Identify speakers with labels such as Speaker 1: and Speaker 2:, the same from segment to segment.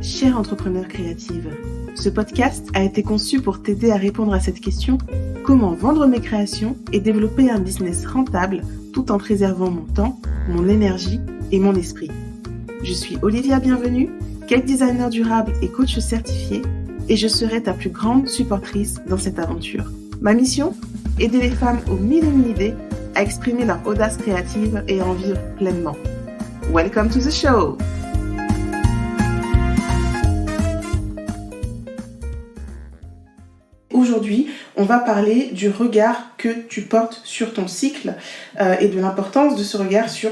Speaker 1: Chère entrepreneur créative, ce podcast a été conçu pour t'aider à répondre à cette question: comment vendre mes créations et développer un business rentable tout en préservant mon temps, mon énergie et mon esprit. Je suis Olivia Bienvenue, cake designer durable et coach certifié, et je serai ta plus grande supportrice dans cette aventure. Ma mission? Aider les femmes aux mille et une idées à exprimer leur audace créative et à en vivre pleinement. Welcome to the show! Aujourd'hui, on va parler du regard que tu portes sur ton cycle et de l'importance de ce regard sur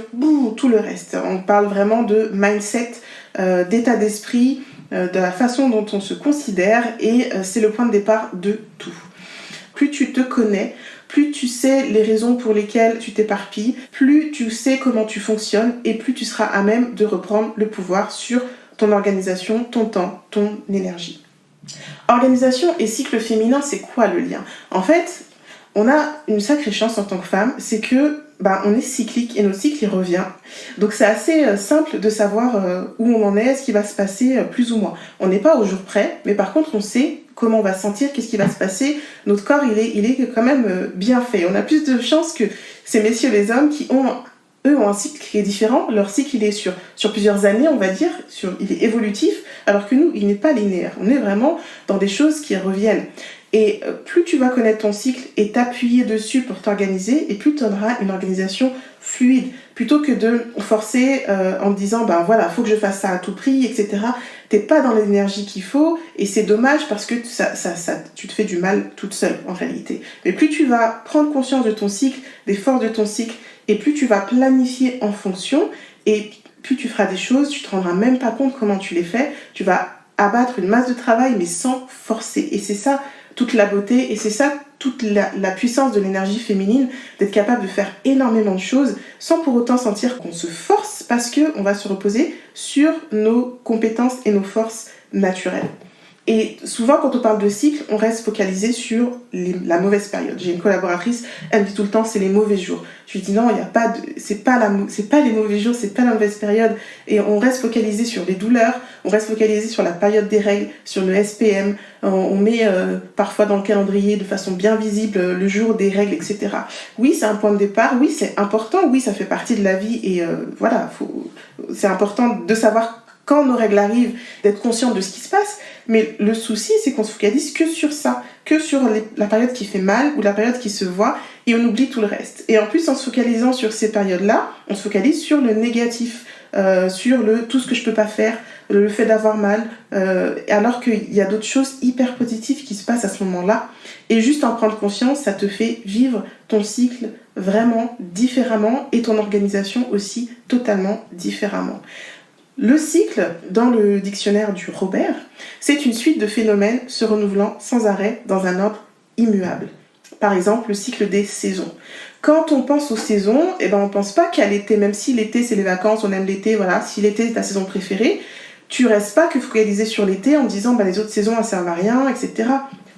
Speaker 1: tout le reste. On parle vraiment de mindset, d'état d'esprit, de la façon dont on se considère et c'est le point de départ de tout. Plus tu te connais, plus tu sais les raisons pour lesquelles tu t'éparpilles, plus tu sais comment tu fonctionnes et plus tu seras à même de reprendre le pouvoir sur ton organisation, ton temps, ton énergie. Organisation et cycle féminin, c'est quoi le lien? En fait, on a une sacrée chance en tant que femme, c'est que on est cyclique et notre cycle il revient. Donc c'est assez simple de savoir où on en est, ce qui va se passer plus ou moins. On n'est pas au jour près, mais par contre on sait comment on va se sentir, qu'est-ce qui va se passer. Notre corps il est quand même bien fait. On a plus de chances que ces messieurs les hommes qui ont un cycle qui est différent. Leur cycle il est sur plusieurs années, on va dire, il est évolutif, alors que nous il n'est pas linéaire. On est vraiment dans des choses qui reviennent. Et plus tu vas connaître ton cycle et t'appuyer dessus pour t'organiser, et plus tu auras une organisation fluide, plutôt que de forcer en te disant faut que je fasse ça à tout prix, etc. T'es pas dans l'énergie qu'il faut et c'est dommage parce que tu te fais du mal toute seule en réalité. Mais plus tu vas prendre conscience de ton cycle, des forces de ton cycle, et plus tu vas planifier en fonction, et plus tu feras des choses, tu te rendras même pas compte comment tu les fais, tu vas abattre une masse de travail mais sans forcer. Et c'est ça toute la beauté et c'est ça toute la puissance de l'énergie féminine, d'être capable de faire énormément de choses sans pour autant sentir qu'on se force parce qu'on va se reposer sur nos compétences et nos forces naturelles. Et souvent, quand on parle de cycle, on reste focalisé sur la mauvaise période. J'ai une collaboratrice, elle me dit tout le temps, c'est les mauvais c'est pas les mauvais jours, c'est pas la mauvaise période. Et on reste focalisé sur les douleurs, on reste focalisé sur la période des règles, sur le SPM. On met parfois dans le calendrier de façon bien visible le jour des règles, etc. Oui, c'est un point de départ, oui, c'est important, oui, ça fait partie de la vie et c'est important de savoir quand nos règles arrivent, d'être conscient de ce qui se passe. Mais le souci, c'est qu'on se focalise que sur ça, que sur la période qui fait mal ou la période qui se voit, et on oublie tout le reste. Et en plus, en se focalisant sur ces périodes-là, on se focalise sur le négatif, sur tout ce que je peux pas faire, le fait d'avoir mal, alors qu'il y a d'autres choses hyper positives qui se passent à ce moment-là. Et juste en prendre conscience, ça te fait vivre ton cycle vraiment différemment et ton organisation aussi totalement différemment. Le cycle, dans le dictionnaire du Robert, c'est une suite de phénomènes se renouvelant sans arrêt dans un ordre immuable. Par exemple, le cycle des saisons. Quand on pense aux saisons, on pense pas qu'à l'été, même si l'été c'est les vacances, on aime l'été, voilà, si l'été c'est ta saison préférée, tu restes pas que focalisé sur l'été en disant les autres saisons elles servent à rien, etc.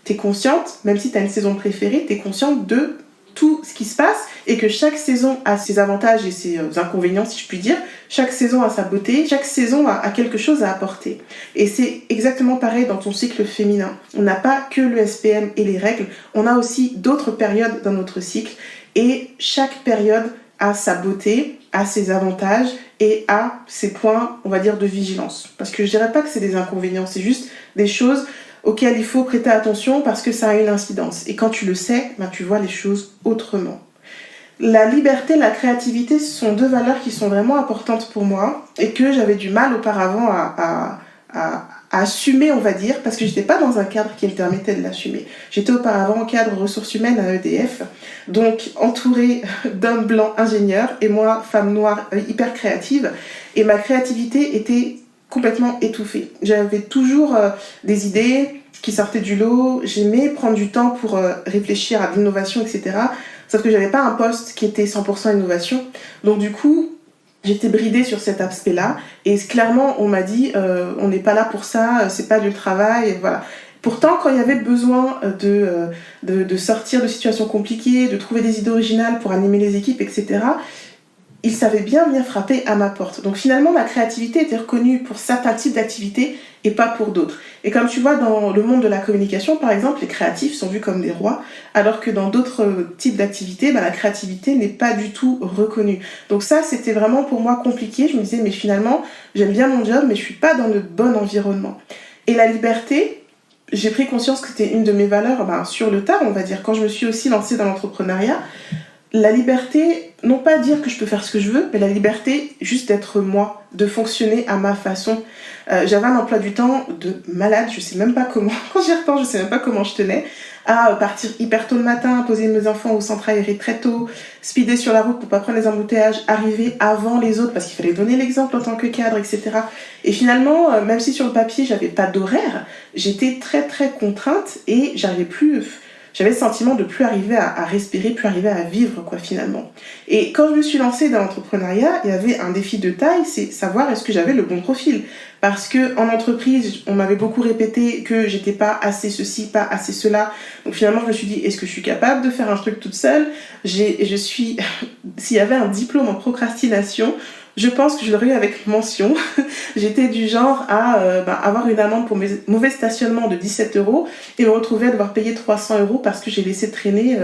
Speaker 1: T'es consciente, même si t'as une saison préférée, t'es consciente de tout ce qui se passe et que chaque saison a ses avantages et ses inconvénients, si je puis dire. Chaque saison a sa beauté, chaque saison a quelque chose à apporter. Et c'est exactement pareil dans ton cycle féminin. On n'a pas que le SPM et les règles, on a aussi d'autres périodes dans notre cycle et chaque période a sa beauté, a ses avantages et a ses points, on va dire, de vigilance. Parce que je dirais pas que c'est des inconvénients, c'est juste des choses auxquelles il faut prêter attention parce que ça a une incidence. Et quand tu le sais, tu vois les choses autrement. La liberté, la créativité, ce sont deux valeurs qui sont vraiment importantes pour moi et que j'avais du mal auparavant à assumer, on va dire, parce que j'étais pas dans un cadre qui me permettait de l'assumer. J'étais auparavant en cadre ressources humaines à EDF, donc entourée d'hommes blancs ingénieurs et moi, femme noire hyper créative, et ma créativité était complètement étouffée. J'avais toujours des idées qui sortaient du lot, j'aimais prendre du temps pour réfléchir à l'innovation, etc. Sauf que j'avais pas un poste qui était 100% innovation. Donc du coup, j'étais bridée sur cet aspect-là. Et clairement, on m'a dit, on n'est pas là pour ça, c'est pas du travail, et voilà. Pourtant, quand il y avait besoin de sortir de situations compliquées, de trouver des idées originales pour animer les équipes, etc., il savait bien venir frapper à ma porte. Donc finalement, ma créativité était reconnue pour certains types d'activités et pas pour d'autres. Et comme tu vois, dans le monde de la communication, par exemple, les créatifs sont vus comme des rois, alors que dans d'autres types d'activités, la créativité n'est pas du tout reconnue. Donc ça, c'était vraiment pour moi compliqué. Je me disais, mais finalement, j'aime bien mon job, mais je suis pas dans le bon environnement. Et la liberté, j'ai pris conscience que c'était une de mes valeurs sur le tard, on va dire, quand je me suis aussi lancée dans l'entrepreneuriat. La liberté, non pas dire que je peux faire ce que je veux, mais la liberté juste d'être moi, de fonctionner à ma façon. J'avais un emploi du temps de malade, je sais même pas comment, quand j'y repense, je sais même pas comment je tenais, à partir hyper tôt le matin, poser mes enfants au centre aéré très tôt, speeder sur la route pour pas prendre les embouteillages, arriver avant les autres parce qu'il fallait donner l'exemple en tant que cadre, etc. Et finalement, même si sur le papier j'avais pas d'horaire, j'étais très très contrainte et j'avais le sentiment de plus arriver à respirer, plus arriver à vivre, finalement. Et quand je me suis lancée dans l'entrepreneuriat, il y avait un défi de taille, c'est savoir est-ce que j'avais le bon profil. Parce que en entreprise, on m'avait beaucoup répété que j'étais pas assez ceci, pas assez cela. Donc finalement, je me suis dit, est-ce que je suis capable de faire un truc toute seule ? S'il y avait un diplôme en procrastination, je pense que je l'aurais eu avec mention. J'étais du genre à avoir une amende pour mes mauvais stationnements de 17 € et me retrouver à devoir payer 300 € parce que j'ai laissé traîner.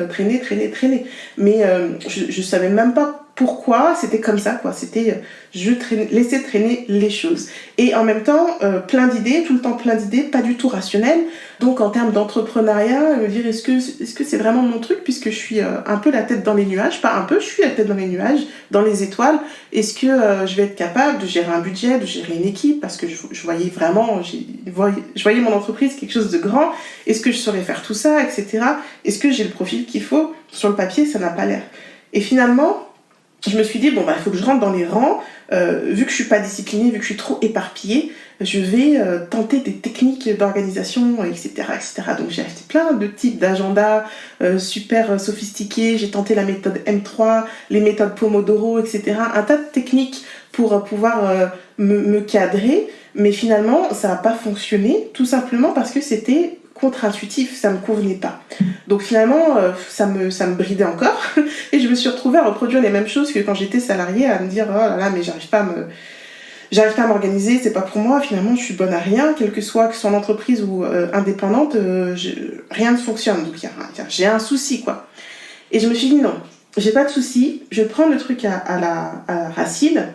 Speaker 1: Mais je savais même pas pourquoi c'était comme ça, C'était laisser traîner les choses. Et en même temps, plein d'idées, tout le temps plein d'idées, pas du tout rationnelles. Donc en termes d'entrepreneuriat, me dire est-ce que c'est vraiment mon truc puisque je suis un peu la tête dans les nuages, pas un peu, je suis la tête dans les nuages, dans les étoiles. Est-ce que je vais être capable de gérer un budget, de gérer une équipe parce que je voyais vraiment, je voyais mon entreprise quelque chose de grand. Est-ce que je saurais faire tout ça, etc. Est-ce que j'ai le profil qu'il faut ? Sur le papier, ça n'a pas l'air. Et finalement, je me suis dit, il faut que je rentre dans les rangs. Vu que je suis pas disciplinée, vu que je suis trop éparpillée, je vais tenter des techniques d'organisation, etc., etc. Donc j'ai acheté plein de types d'agendas super sophistiqués. J'ai tenté la méthode M3, les méthodes Pomodoro, etc. Un tas de techniques pour pouvoir me cadrer. Mais finalement, ça n'a pas fonctionné, tout simplement parce que c'était contre-intuitif, ça me convenait pas. Donc finalement, ça me bridait encore et je me suis retrouvée à reproduire les mêmes choses que quand j'étais salariée, à me dire oh là là, mais j'arrive pas à m'organiser, c'est pas pour moi, finalement je suis bonne à rien, quel que soit en entreprise ou indépendante, rien ne fonctionne, donc j'ai un souci, Et je me suis dit non, j'ai pas de souci, je vais prendre le truc à la racine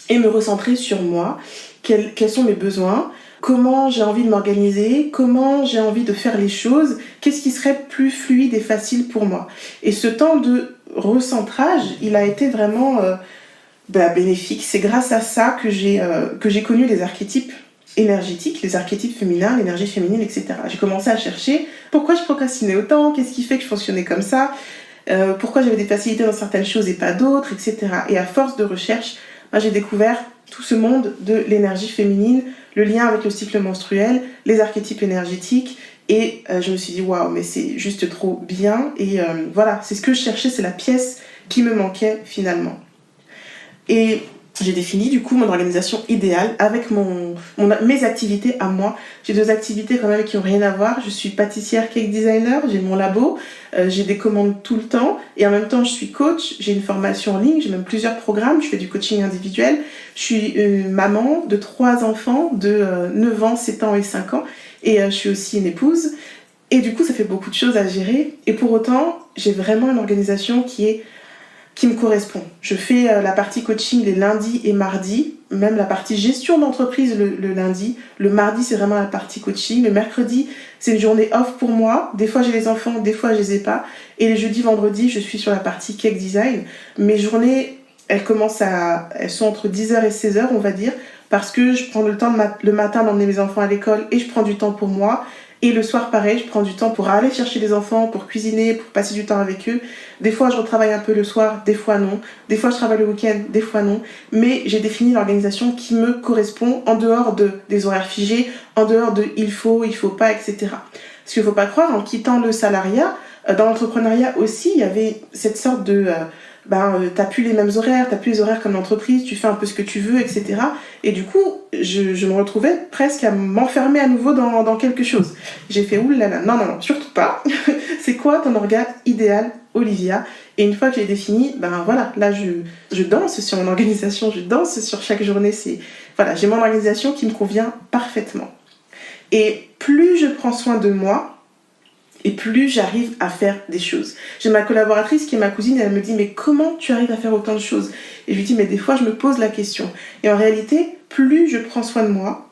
Speaker 1: et me recentrer sur moi, quels sont mes besoins, comment j'ai envie de m'organiser, comment j'ai envie de faire les choses, qu'est-ce qui serait plus fluide et facile pour moi. Et ce temps de recentrage, il a été vraiment bénéfique. C'est grâce à ça que j'ai connu les archétypes énergétiques, les archétypes féminins, l'énergie féminine, etc. J'ai commencé à chercher pourquoi je procrastinais autant, qu'est-ce qui fait que je fonctionnais comme ça, pourquoi j'avais des facilités dans certaines choses et pas d'autres, etc. Et à force de recherche, j'ai découvert tout ce monde de l'énergie féminine, le lien avec le cycle menstruel, les archétypes énergétiques, et je me suis dit waouh, mais c'est juste trop bien. Et voilà, c'est ce que je cherchais, c'est la pièce qui me manquait finalement. Et j'ai défini du coup mon organisation idéale avec mes activités à moi. J'ai 2 activités quand même qui n'ont rien à voir. Je suis pâtissière cake designer, j'ai mon labo, j'ai des commandes tout le temps et en même temps je suis coach, j'ai une formation en ligne, j'ai même plusieurs programmes, je fais du coaching individuel. Je suis maman de 3 enfants de 9 ans, 7 ans et 5 ans et je suis aussi une épouse. Et du coup ça fait beaucoup de choses à gérer et pour autant j'ai vraiment une organisation qui me correspond. Je fais la partie coaching les lundis et mardis, même la partie gestion d'entreprise le lundi. Le mardi, c'est vraiment la partie coaching. Le mercredi, c'est une journée off pour moi. Des fois, j'ai les enfants, des fois, je les ai pas. Et les jeudis, vendredis, je suis sur la partie cake design. Mes journées, elles sont entre 10h et 16h, on va dire, parce que je prends le temps le matin d'emmener mes enfants à l'école et je prends du temps pour moi. Et le soir, pareil, je prends du temps pour aller chercher les enfants, pour cuisiner, pour passer du temps avec eux. Des fois, je retravaille un peu le soir, des fois non. Des fois, je travaille le week-end, des fois non. Mais j'ai défini l'organisation qui me correspond en dehors des horaires figés, en dehors de il faut pas, etc. Parce qu'il ne faut pas croire, en quittant le salariat, dans l'entrepreneuriat aussi, il y avait cette sorte de... t'as plus les mêmes horaires, t'as plus les horaires comme l'entreprise, tu fais un peu ce que tu veux, etc. Et du coup, je me retrouvais presque à m'enfermer à nouveau dans quelque chose. J'ai fait oulala, non, surtout pas. C'est quoi ton orga idéal, Olivia ? Et une fois que j'ai défini, ben voilà, là je danse sur mon organisation, je danse sur chaque journée. Voilà, j'ai mon organisation qui me convient parfaitement. Et plus je prends soin de moi, et plus j'arrive à faire des choses. J'ai ma collaboratrice qui est ma cousine, elle me dit mais comment tu arrives à faire autant de choses? Et je lui dis mais des fois je me pose la question. Et en réalité, plus je prends soin de moi,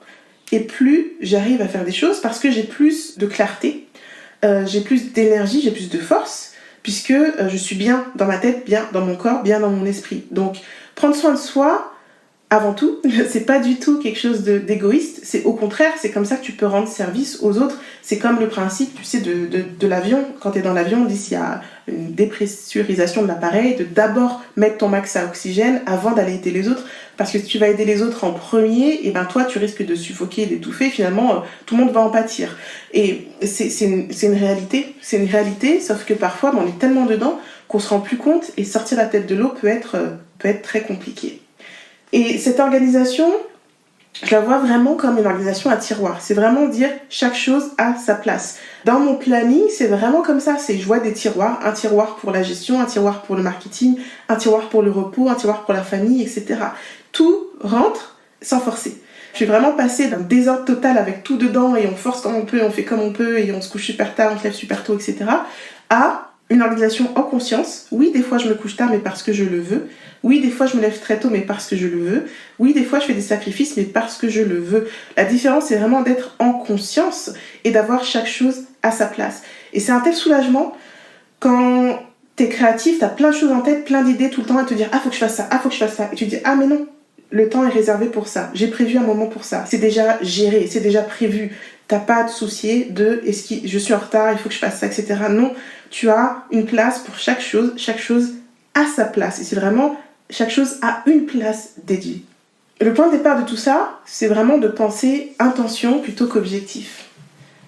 Speaker 1: et plus j'arrive à faire des choses parce que j'ai plus de clarté, j'ai plus d'énergie, j'ai plus de force, puisque je suis bien dans ma tête, bien dans mon corps, bien dans mon esprit. Donc prendre soin de soi, avant tout, c'est pas du tout quelque chose d'égoïste, c'est au contraire, c'est comme ça que tu peux rendre service aux autres. C'est comme le principe, tu sais, de l'avion. Quand tu es dans l'avion, on dit s'il y a une dépressurisation de l'appareil, de d'abord mettre ton max à oxygène avant d'aller aider les autres. Parce que si tu vas aider les autres en premier, et ben toi, tu risques de suffoquer et d'étouffer. Finalement, tout le monde va en pâtir. Et c'est une réalité. C'est une réalité, sauf que parfois, on est tellement dedans qu'on se rend plus compte et sortir la tête de l'eau peut être très compliqué. Et cette organisation, je la vois vraiment comme une organisation à tiroir. C'est vraiment dire chaque chose à sa place. Dans mon planning, c'est vraiment comme ça. Je vois des tiroirs. Un tiroir pour la gestion, un tiroir pour le marketing, un tiroir pour le repos, un tiroir pour la famille, etc. Tout rentre sans forcer. Je suis vraiment passée d'un désordre total avec tout dedans et on force comme on peut, on fait comme on peut et on se couche super tard, on se lève super tôt, etc. à une organisation en conscience. Oui, des fois je me couche tard, mais parce que je le veux. Oui, des fois je me lève très tôt, mais parce que je le veux. Oui, des fois je fais des sacrifices, mais parce que je le veux. La différence, c'est vraiment d'être en conscience et d'avoir chaque chose à sa place. Et c'est un tel soulagement quand t'es créatif, t'as plein de choses en tête, plein d'idées tout le temps à te dire « Ah, faut que je fasse ça, ah, faut que je fasse ça ». Et tu te dis « Ah, mais non, le temps est réservé pour ça. J'ai prévu un moment pour ça. C'est déjà géré, c'est déjà prévu. » T'as pas à te soucier de « Est-ce que je suis en retard, il faut que je fasse ça, etc. » Non, tu as une place pour chaque chose à sa place. Et c'est vraiment chaque chose a une place dédiée. Le point de départ de tout ça, c'est vraiment de penser intention plutôt qu'objectif.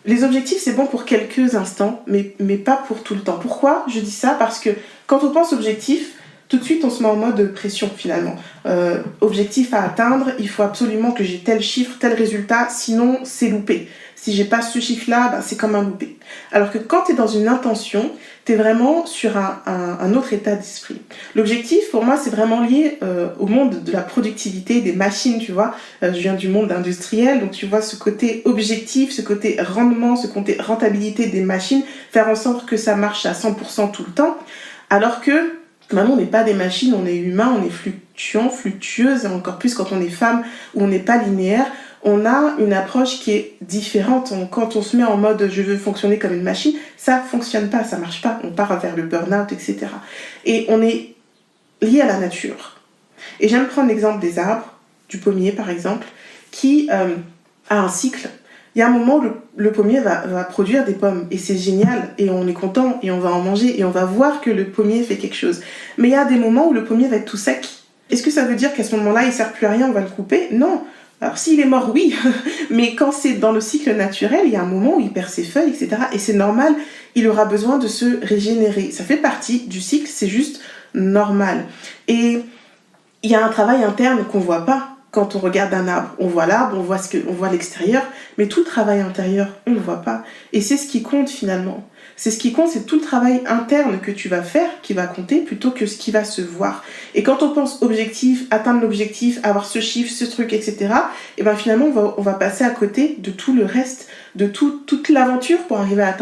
Speaker 1: Les objectifs, c'est bon pour quelques instants, mais pas pour tout le temps. Pourquoi je dis ça? Parce que quand on pense objectif, tout de suite, on se met en mode pression finalement. Objectif à atteindre, il faut absolument que j'ai tel chiffre, tel résultat, sinon c'est loupé. Si j'ai pas ce chiffre-là, ben, c'est comme un loupé. Alors que quand tu es dans une intention, tu es vraiment sur un autre état d'esprit. L'objectif, pour moi, c'est vraiment lié au monde de la productivité, des machines, tu vois. Je viens du monde industriel, donc tu vois ce côté objectif, ce côté rendement, ce côté rentabilité des machines, faire en sorte que ça marche à 100% tout le temps. Alors que maintenant, on n'est pas des machines, on est humain, on est fluctuant, fluctueuse, et encore plus quand on est femme, où on n'est pas linéaire. On a une approche qui est différente. Quand on se met en mode « je veux fonctionner comme une machine », ça fonctionne pas, ça marche pas. On part vers le burn-out, etc. Et on est lié à la nature. Et j'aime prendre l'exemple des arbres, du pommier par exemple, qui a un cycle. Il y a un moment où le pommier va produire des pommes et c'est génial et on est content et on va en manger et on va voir que le pommier fait quelque chose. Mais il y a des moments où le pommier va être tout sec. Est-ce que ça veut dire qu'à ce moment-là, il ne sert plus à rien, on va le couper? Non. Alors s'il est mort, oui, mais quand c'est dans le cycle naturel, il y a un moment où il perd ses feuilles, etc. Et c'est normal, il aura besoin de se régénérer. Ça fait partie du cycle, c'est juste normal. Et il y a un travail interne qu'on ne voit pas. Quand on regarde un arbre, on voit l'arbre, on voit l'extérieur, mais tout le travail intérieur, on ne le voit pas. Et c'est ce qui compte finalement. C'est ce qui compte, c'est tout le travail interne que tu vas faire qui va compter plutôt que ce qui va se voir. Et quand on pense objectif, atteindre l'objectif, avoir ce chiffre, ce truc, etc., et ben finalement, on va passer à côté de tout le reste, de toute l'aventure pour arriver à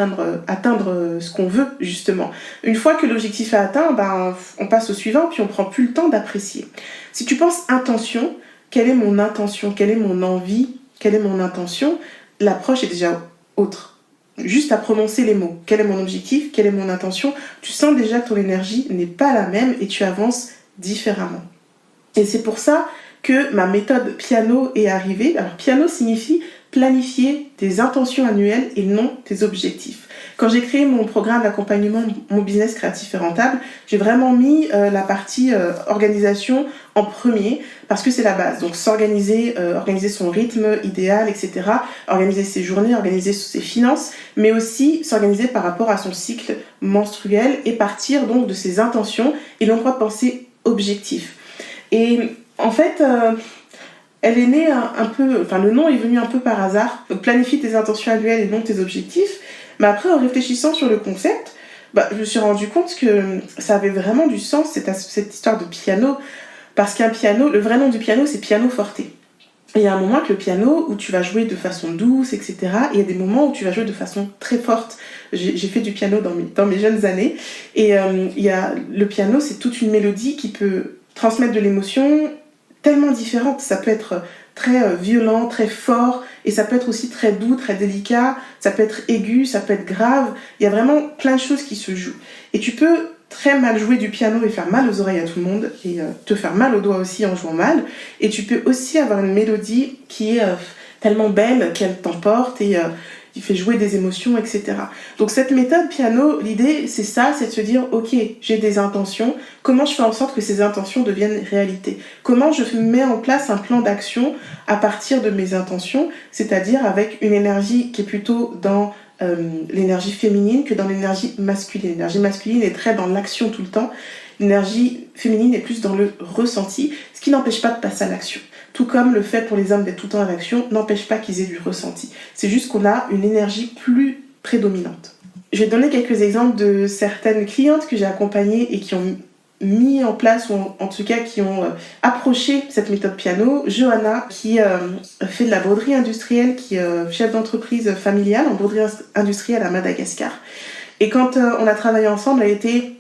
Speaker 1: atteindre ce qu'on veut, justement. Une fois que l'objectif est atteint, ben, on passe au suivant, puis on prend plus le temps d'apprécier. Si tu penses intention, quelle est mon intention? Quelle est mon envie? Quelle est mon intention? L'approche est déjà autre. Juste à prononcer les mots. Quel est mon objectif? Quelle est mon intention? Tu sens déjà que ton énergie n'est pas la même et tu avances différemment. Et c'est pour ça que ma méthode piano est arrivée. Alors piano signifie planifier tes intentions annuelles et non tes objectifs. Quand j'ai créé mon programme d'accompagnement Mon business créatif et rentable, j'ai vraiment mis la partie organisation en premier parce que c'est la base. Donc s'organiser, organiser son rythme idéal, etc. Organiser ses journées, organiser ses finances, mais aussi s'organiser par rapport à son cycle menstruel et partir donc de ses intentions et non pas penser objectif. Et en fait, elle est née un peu, enfin le nom est venu un peu par hasard. Donc planifie tes intentions annuelles et non tes objectifs. Mais après, en réfléchissant sur le concept, Je me suis rendu compte que ça avait vraiment du sens, cette histoire de piano, parce qu'un piano, le vrai nom du piano, c'est pianoforte. Et il y a un moment avec le piano où tu vas jouer de façon douce, etc. Et il y a des moments où tu vas jouer de façon très forte. J'ai fait du piano dans mes jeunes années. Et le piano, c'est toute une mélodie qui peut transmettre de l'émotion tellement différente. Ça peut être très violent, très fort, et ça peut être aussi très doux, très délicat. Ça peut être aigu, ça peut être grave. Il y a vraiment plein de choses qui se jouent. Et tu peux très mal jouer du piano et faire mal aux oreilles à tout le monde, et te faire mal aux doigts aussi en jouant mal. Et tu peux aussi avoir une mélodie qui est tellement belle qu'elle t'emporte et qui fait jouer des émotions, etc. Donc cette méthode piano, l'idée c'est ça, c'est de se dire ok, j'ai des intentions, comment je fais en sorte que ces intentions deviennent réalité? Comment je mets en place un plan d'action à partir de mes intentions, c'est-à-dire avec une énergie qui est plutôt dans l'énergie féminine que dans l'énergie masculine. L'énergie masculine est très dans l'action tout le temps. L'énergie féminine est plus dans le ressenti, ce qui n'empêche pas de passer à l'action. Tout comme le fait pour les hommes d'être tout le temps à l'action n'empêche pas qu'ils aient du ressenti. C'est juste qu'on a une énergie plus prédominante. Je vais donner quelques exemples de certaines clientes que j'ai accompagnées et qui ont mis en place, ou en tout cas qui ont approché cette méthode piano. Johanna, qui fait de la broderie industrielle, qui est chef d'entreprise familiale en broderie industrielle à Madagascar. Et quand on a travaillé ensemble, elle était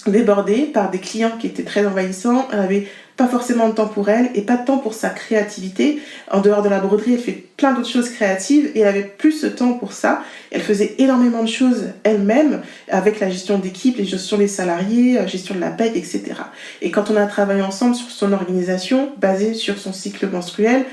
Speaker 1: débordée par des clients qui étaient très envahissants. Elle avait pas forcément de temps pour elle et pas de temps pour sa créativité. En dehors de la broderie, elle fait plein d'autres choses créatives et elle avait plus de temps pour ça. Elle faisait énormément de choses elle-même avec la gestion d'équipe, la gestion des salariés, gestion de la paie, etc. Et quand on a travaillé ensemble sur son organisation, basée sur son cycle menstruel,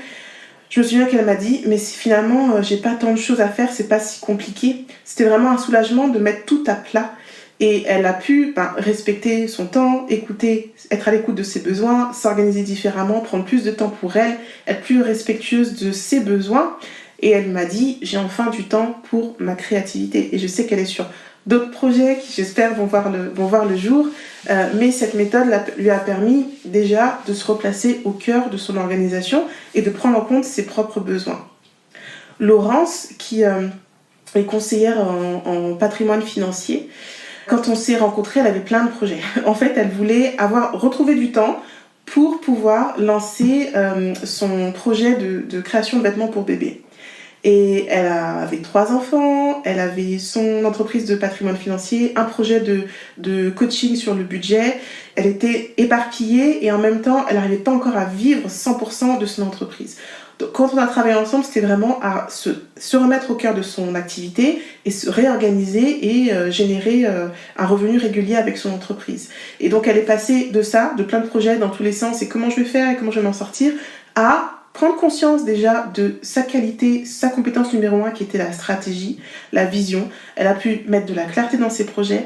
Speaker 1: je me souviens qu'elle m'a dit « mais si finalement j'ai pas tant de choses à faire, c'est pas si compliqué ». C'était vraiment un soulagement de mettre tout à plat. Et elle a pu respecter son temps, écouter, être à l'écoute de ses besoins, s'organiser différemment, prendre plus de temps pour elle, être plus respectueuse de ses besoins. Et elle m'a dit, j'ai enfin du temps pour ma créativité. Et je sais qu'elle est sur d'autres projets qui, j'espère, vont voir le jour. Mais cette méthode lui a permis déjà de se replacer au cœur de son organisation et de prendre en compte ses propres besoins. Laurence, qui est conseillère en patrimoine financier, quand on s'est rencontrés, elle avait plein de projets. En fait, elle voulait retrouver du temps pour pouvoir lancer son projet de création de vêtements pour bébé. Et elle avait 3 enfants, elle avait son entreprise de patrimoine financier, un projet de coaching sur le budget. Elle était éparpillée et en même temps, elle n'arrivait pas encore à vivre 100% de son entreprise. Donc, quand on a travaillé ensemble, c'était vraiment à se remettre au cœur de son activité et se réorganiser et générer un revenu régulier avec son entreprise. Et donc, elle est passée de ça, de plein de projets dans tous les sens et comment je vais faire et comment je vais m'en sortir, à prendre conscience déjà de sa qualité, sa compétence numéro 1 qui était la stratégie, la vision. Elle a pu mettre de la clarté dans ses projets,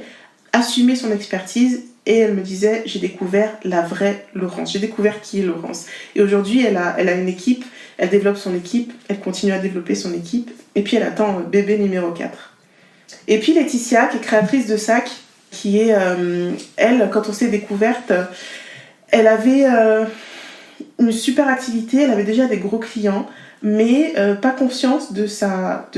Speaker 1: assumer son expertise. Et elle me disait, j'ai découvert la vraie Laurence. J'ai découvert qui est Laurence. Et aujourd'hui, elle a une équipe, elle développe son équipe, elle continue à développer son équipe. Et puis, elle attend bébé numéro 4. Et puis, Laetitia, qui est créatrice de sacs, qui est, elle, quand on s'est découverte, elle avait une super activité, elle avait déjà des gros clients, mais pas conscience de sa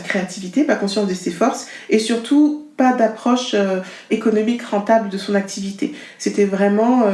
Speaker 1: créativité, pas conscience de ses forces, et surtout pas d'approche économique rentable de son activité. C'était vraiment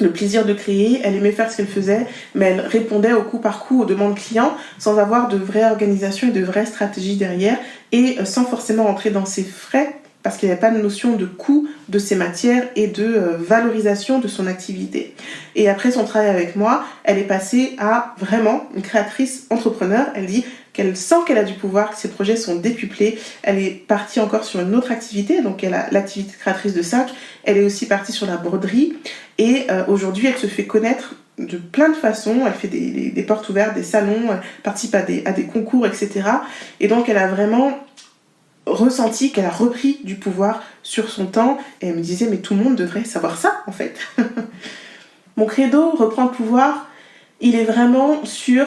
Speaker 1: le plaisir de créer, elle aimait faire ce qu'elle faisait, mais elle répondait au coup par coup aux demandes clients sans avoir de vraie organisation et de vraie stratégie derrière, et sans forcément entrer dans ses frais, parce qu'il n'y avait pas de notion de coût de ses matières et de valorisation de son activité. Et après son travail avec moi, elle est passée à vraiment une créatrice entrepreneur. Elle dit qu'elle sent qu'elle a du pouvoir, que ses projets sont décuplés. Elle est partie encore sur une autre activité, donc elle a l'activité de créatrice de sacs. Elle est aussi partie sur la broderie. Et aujourd'hui, elle se fait connaître de plein de façons. Elle fait des portes ouvertes, des salons, elle participe à des concours, etc. Et donc, elle a vraiment ressenti qu'elle a repris du pouvoir sur son temps. Et elle me disait, mais tout le monde devrait savoir ça, en fait. Mon credo, reprendre le pouvoir, il est vraiment sur...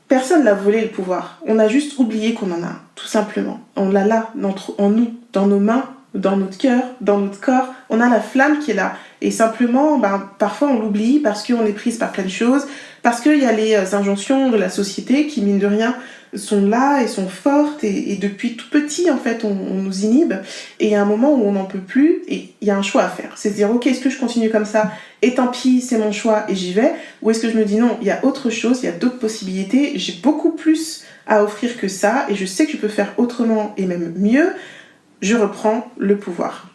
Speaker 1: Personne n'a volé le pouvoir. On a juste oublié qu'on en a, tout simplement. On l'a là, en nous, dans nos mains, dans notre cœur, dans notre corps, on a la flamme qui est là. Et simplement, parfois on l'oublie parce qu'on est prise par plein de choses, parce qu'il y a les injonctions de la société qui, mine de rien, sont là et sont fortes. Et depuis tout petit, en fait, on nous inhibe. Et il y a un moment où on n'en peut plus et il y a un choix à faire. C'est de dire, ok, est-ce que je continue comme ça et tant pis, c'est mon choix et j'y vais? Ou est-ce que je me dis, non, il y a autre chose, il y a d'autres possibilités, j'ai beaucoup plus à offrir que ça et je sais que je peux faire autrement et même mieux. Je reprends le pouvoir.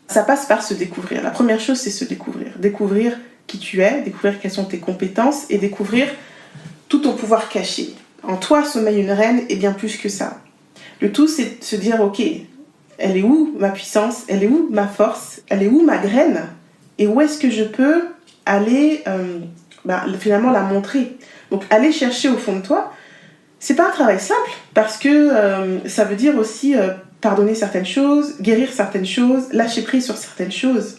Speaker 1: Ça passe par se découvrir. La première chose, c'est se découvrir. Découvrir qui tu es, découvrir quelles sont tes compétences et découvrir tout ton pouvoir caché. En toi sommeille une reine et bien plus que ça. Le tout, c'est de se dire, ok, elle est où ma puissance? Elle est où ma force? Elle est où ma graine? Et où est-ce que je peux aller finalement la montrer? Donc, aller chercher au fond de toi, c'est pas un travail simple parce que ça veut dire aussi pardonner certaines choses, guérir certaines choses, lâcher prise sur certaines choses.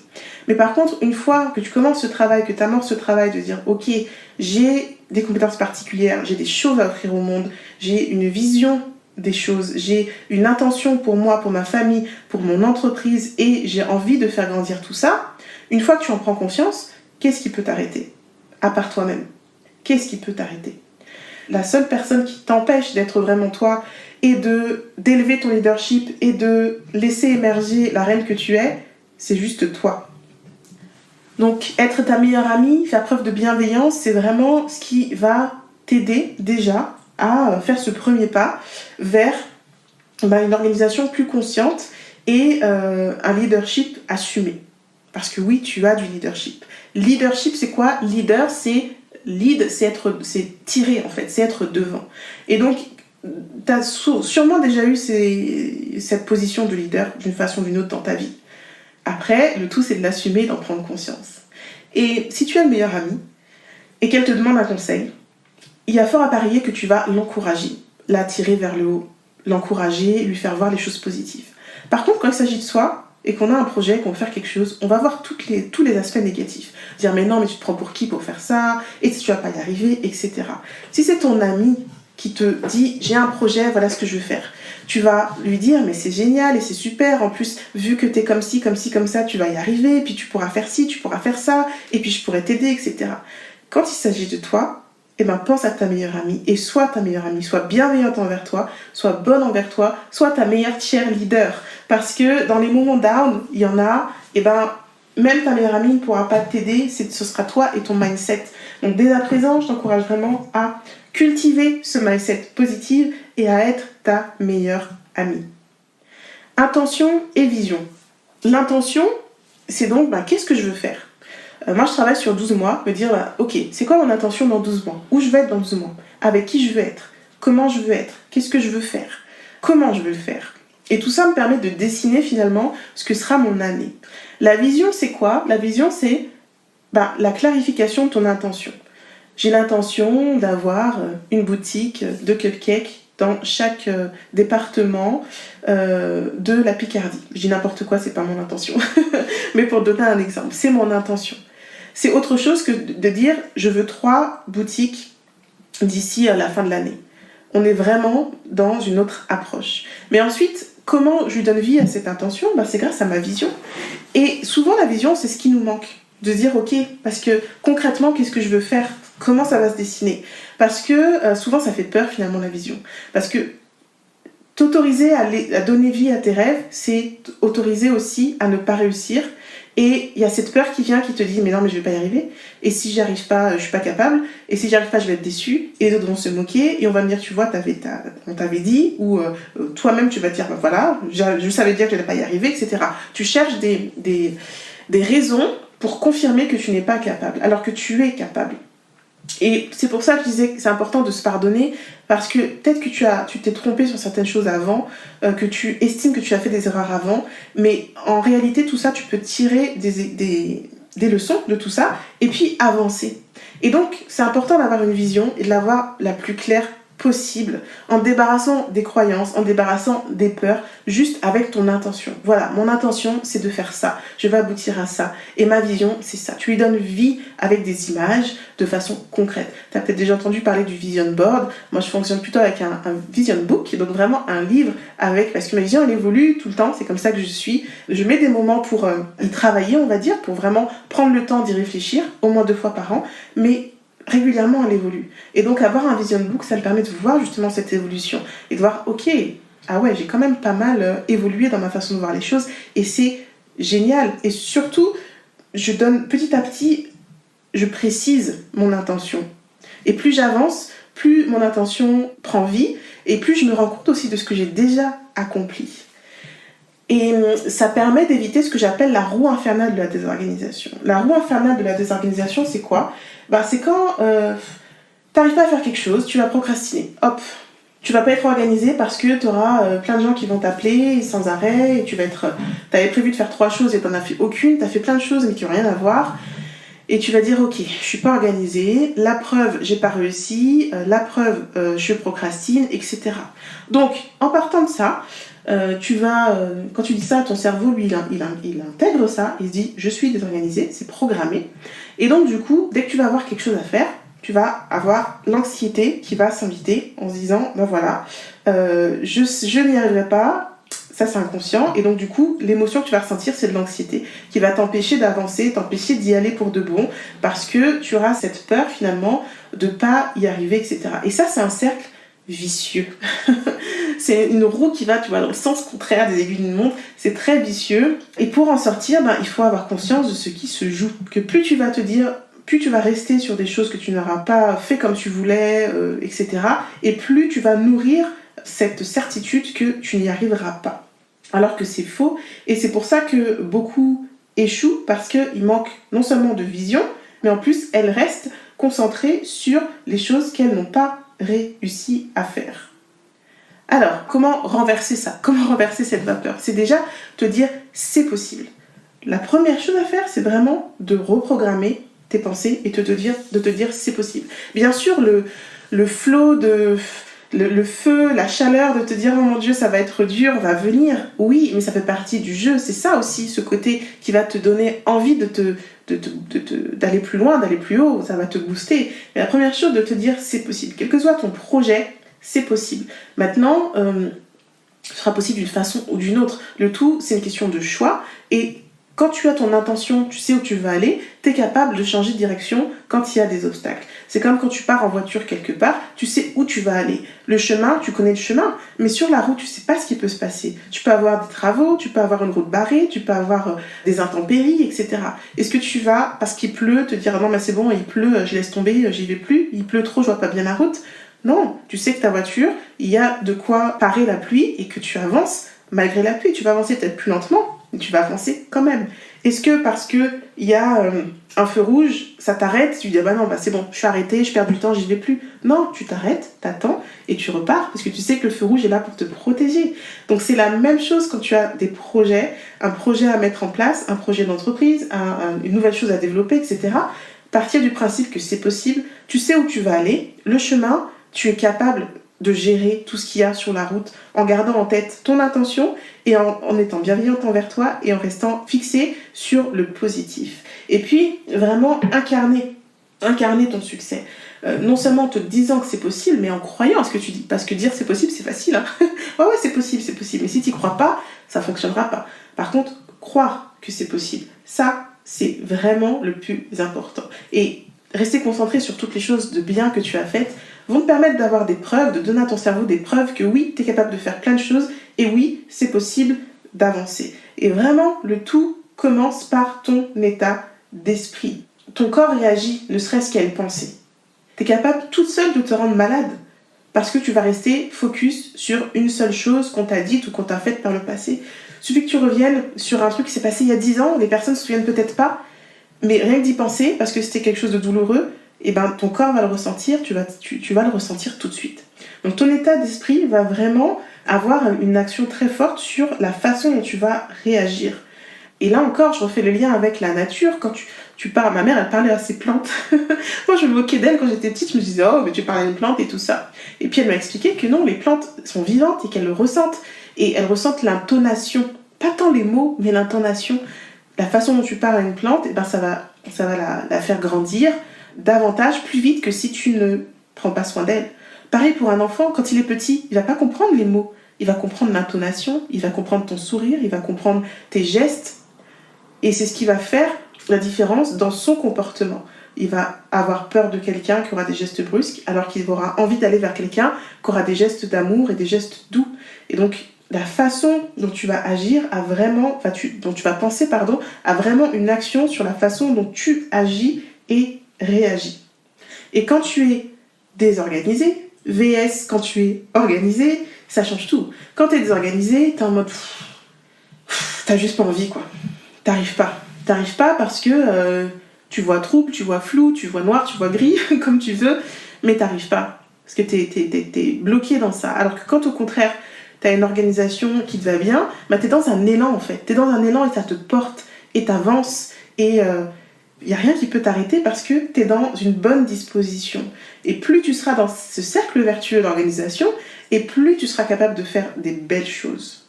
Speaker 1: Mais par contre, une fois que tu commences ce travail, que tu amorces ce travail de dire « Ok, j'ai des compétences particulières, j'ai des choses à offrir au monde, j'ai une vision des choses, j'ai une intention pour moi, pour ma famille, pour mon entreprise et j'ai envie de faire grandir tout ça », une fois que tu en prends conscience, qu'est-ce qui peut t'arrêter? À part toi-même. Qu'est-ce qui peut t'arrêter? La seule personne qui t'empêche d'être vraiment toi et d'élever ton leadership et de laisser émerger la reine que tu es, c'est juste toi. Donc, être ta meilleure amie, faire preuve de bienveillance, c'est vraiment ce qui va t'aider déjà à faire ce premier pas vers une organisation plus consciente et un leadership assumé. Parce que oui, tu as du leadership. Leadership, c'est quoi? Leader, c'est tirer en fait, c'est être devant. Et donc, tu as sûrement déjà eu cette position de leader d'une façon ou d'une autre dans ta vie. Après, le tout, c'est de l'assumer, d'en prendre conscience. Et si tu as une meilleure amie et qu'elle te demande un conseil, il y a fort à parier que tu vas l'encourager, la tirer vers le haut, l'encourager, lui faire voir les choses positives. Par contre, quand il s'agit de soi et qu'on a un projet, qu'on veut faire quelque chose, on va voir tous les aspects négatifs. Dire, mais non, mais tu te prends pour qui pour faire ça? Et si tu vas pas y arriver, etc. Si c'est ton ami qui te dit, j'ai un projet, voilà ce que je veux faire, tu vas lui dire, mais c'est génial et c'est super, en plus, vu que t'es comme ci, comme ça, tu vas y arriver, puis tu pourras faire ci, tu pourras faire ça, et puis je pourrais t'aider, etc. Quand il s'agit de toi, pense à ta meilleure amie, et sois ta meilleure amie, sois bienveillante envers toi, sois bonne envers toi, sois ta meilleure cheerleader. Parce que dans les moments down, il y en a, même ta meilleure amie ne pourra pas t'aider, ce sera toi et ton mindset. Donc dès à présent, je t'encourage vraiment à cultiver ce mindset positif et à être ta meilleure amie. Intention et vision. L'intention, c'est donc qu'est-ce que je veux faire? Moi, je travaille sur 12 mois, me dire, ok, c'est quoi mon intention dans 12 mois? Où je veux être dans 12 mois? Avec qui je veux être? Comment je veux être? Qu'est-ce que je veux faire? Comment je veux le faire? Et tout ça me permet de dessiner finalement ce que sera mon année. La vision, c'est quoi? La vision, c'est la clarification de ton intention. J'ai l'intention d'avoir une boutique de cupcakes dans chaque département de la Picardie. Je dis n'importe quoi, c'est pas mon intention. Mais pour donner un exemple, c'est mon intention. C'est autre chose que de dire je veux 3 boutiques d'ici à la fin de l'année. On est vraiment dans une autre approche. Mais ensuite, comment je lui donne vie à cette intention? C'est grâce à ma vision. Et souvent, la vision, c'est ce qui nous manque. De dire, ok, parce que concrètement, qu'est-ce que je veux faire? Comment ça va se dessiner? Parce que souvent, ça fait peur, finalement, la vision. Parce que t'autoriser à donner vie à tes rêves, c'est autoriser aussi à ne pas réussir. Et il y a cette peur qui vient, qui te dit, mais non, mais je vais pas y arriver. Et si j'y arrive pas, je suis pas capable. Et si j'y arrive pas, je vais être déçue. Et les autres vont se moquer. Et on va me dire, tu vois, on t'avait dit. Ou toi-même, tu vas te dire, voilà, je savais dire que je n'allais pas y arriver, etc. Tu cherches des raisons pour confirmer que tu n'es pas capable, alors que tu es capable. Et c'est pour ça que je disais que c'est important de se pardonner, parce que peut-être que tu t'es trompé sur certaines choses avant, que tu estimes que tu as fait des erreurs avant, mais en réalité, tout ça, tu peux tirer des leçons de tout ça, et puis avancer. Et donc, c'est important d'avoir une vision et de l'avoir la plus claire possible en te débarrassant des croyances, en te débarrassant des peurs, juste avec ton intention. Voilà, mon intention, c'est de faire ça. Je vais aboutir à ça. Et ma vision, c'est ça. Tu lui donnes vie avec des images de façon concrète. Tu as peut-être déjà entendu parler du vision board. Moi, je fonctionne plutôt avec un vision book, donc vraiment un livre parce que ma vision, elle évolue tout le temps. C'est comme ça que je suis. Je mets des moments pour y travailler, on va dire, pour vraiment prendre le temps d'y réfléchir, au moins 2 fois par an. Mais régulièrement elle évolue. Et donc avoir un vision book, ça me permet de voir justement cette évolution et de voir, ok, ah ouais, j'ai quand même pas mal évolué dans ma façon de voir les choses et c'est génial. Et surtout, je donne petit à petit, je précise mon intention. Et plus j'avance, plus mon intention prend vie et plus je me rends compte aussi de ce que j'ai déjà accompli. Et ça permet d'éviter ce que j'appelle la roue infernale de la désorganisation. La roue infernale de la désorganisation, c'est quoi ? C'est quand t'arrives pas à faire quelque chose, tu vas procrastiner. Hop, tu vas pas être organisé parce que t'auras plein de gens qui vont t'appeler sans arrêt et t'avais prévu de faire 3 choses et t'en as fait aucune, t'as fait plein de choses mais qui n'ont rien à voir. Et tu vas dire, ok, je suis pas organisée, la preuve, j'ai pas réussi, la preuve, je procrastine, etc. Donc, en partant de ça, quand tu dis ça, ton cerveau, lui, il intègre ça, il se dit, je suis désorganisé, c'est programmé. Et donc, du coup, dès que tu vas avoir quelque chose à faire, tu vas avoir l'anxiété qui va s'inviter en se disant, voilà, je n'y arriverai pas, ça c'est inconscient, et donc du coup, l'émotion que tu vas ressentir, c'est de l'anxiété, qui va t'empêcher d'avancer, t'empêcher d'y aller pour de bon, parce que tu auras cette peur finalement de pas y arriver, etc. Et ça, c'est un cercle vicieux. C'est une roue qui va, dans le sens contraire des aiguilles d'une montre, c'est très vicieux. Et pour en sortir, il faut avoir conscience de ce qui se joue. Que plus tu vas rester sur des choses que tu n'auras pas fait comme tu voulais, etc. Et plus tu vas nourrir cette certitude que tu n'y arriveras pas. Alors que c'est faux. Et c'est pour ça que beaucoup échouent, parce qu'ils manquent non seulement de vision, mais en plus, elles restent concentrées sur les choses qu'elles n'ont pas réussi à faire. Alors, comment renverser ça ? Comment renverser cette vapeur ? C'est déjà te dire, c'est possible. La première chose à faire, c'est vraiment de reprogrammer tes pensées et de te dire, c'est possible. Bien sûr, le flow le feu, la chaleur de te dire, oh mon Dieu, ça va être dur, va venir. Oui, mais ça fait partie du jeu. C'est ça aussi, ce côté qui va te donner envie d'aller plus loin, d'aller plus haut. Ça va te booster. Mais la première chose, de te dire, c'est possible. Quel que soit ton projet, c'est possible. Maintenant, ce sera possible d'une façon ou d'une autre. Le tout, c'est une question de choix. Et quand tu as ton intention, tu sais où tu vas aller, tu es capable de changer de direction quand il y a des obstacles. C'est comme quand tu pars en voiture quelque part, tu sais où tu vas aller. Le chemin, tu connais le chemin, mais sur la route, tu sais pas ce qui peut se passer. Tu peux avoir des travaux, tu peux avoir une route barrée, tu peux avoir des intempéries, etc. Est-ce que tu vas, parce qu'il pleut, te dire, non mais c'est bon, il pleut, je laisse tomber, j'y vais plus, il pleut trop, je vois pas bien la route? Non, tu sais que ta voiture, il y a de quoi parer la pluie et que tu avances malgré la pluie. Tu vas avancer peut-être plus lentement, mais tu vas avancer quand même. Est-ce que parce qu'il y a un feu rouge, ça t'arrête, tu dis non, c'est bon, je suis arrêtée, je perds du temps, j'y vais plus. Non, tu t'arrêtes, t'attends et tu repars parce que tu sais que le feu rouge est là pour te protéger. Donc c'est la même chose quand tu as des projets, un projet à mettre en place, un projet d'entreprise, une nouvelle chose à développer, etc. Partir du principe que c'est possible, tu sais où tu vas aller, le chemin, tu es capable de gérer tout ce qu'il y a sur la route en gardant en tête ton intention et en étant bienveillante envers toi et en restant fixée sur le positif. Et puis, vraiment incarner ton succès. Non seulement en te disant que c'est possible, mais en croyant à ce que tu dis. Parce que dire c'est possible, c'est facile. Hein. ouais, c'est possible. Mais si tu n'y crois pas, ça ne fonctionnera pas. Par contre, croire que c'est possible, ça, c'est vraiment le plus important. Et rester concentré sur toutes les choses de bien que tu as faites vont te permettre d'avoir des preuves, de donner à ton cerveau des preuves que oui, tu es capable de faire plein de choses et oui, c'est possible d'avancer. Et vraiment, le tout commence par ton état d'esprit. Ton corps réagit, ne serait-ce qu'à une pensée. Tu es capable toute seule de te rendre malade parce que tu vas rester focus sur une seule chose qu'on t'a dite ou qu'on t'a faite par le passé. Il suffit que tu reviennes sur un truc qui s'est passé il y a 10 ans, les personnes ne se souviennent peut-être pas, mais rien que d'y penser, parce que c'était quelque chose de douloureux, et ton corps va le ressentir, tu vas le ressentir tout de suite. Donc ton état d'esprit va vraiment avoir une action très forte sur la façon dont tu vas réagir. Et là encore, je refais le lien avec la nature. Quand tu parles, ma mère, elle parlait à ses plantes. Moi, je me moquais d'elle quand j'étais petite. Je me disais, oh, mais tu parles à une plante et tout ça. Et puis, elle m'a expliqué que non, les plantes sont vivantes et qu'elles le ressentent. Et elles ressentent l'intonation. Pas tant les mots, mais l'intonation. La façon dont tu parles à une plante, eh ben, ça va la faire grandir davantage, plus vite que si tu ne prends pas soin d'elle. Pareil pour un enfant, quand il est petit, il va pas comprendre les mots. Il va comprendre l'intonation, il va comprendre ton sourire, il va comprendre tes gestes. Et c'est ce qui va faire la différence dans son comportement. Il va avoir peur de quelqu'un qui aura des gestes brusques, alors qu'il aura envie d'aller vers quelqu'un qui aura des gestes d'amour et des gestes doux. Et donc, la façon dont tu vas agir dont tu vas penser, a vraiment une action sur la façon dont tu agis et réagis. Et quand tu es désorganisé, vs quand tu es organisé, ça change tout. Quand tu es désorganisé, t'es en mode... t'as juste pas envie, quoi. T'arrives pas parce que tu vois trouble, tu vois flou, tu vois noir, tu vois gris, comme tu veux, mais t'arrives pas. Parce que t'es bloqué dans ça. Alors que quand au contraire, t'as une organisation qui te va bien, bah t'es dans un élan en fait. T'es dans un élan et ça te porte et t'avances et y a rien qui peut t'arrêter parce que t'es dans une bonne disposition. Et plus tu seras dans ce cercle vertueux d'organisation, et plus tu seras capable de faire des belles choses.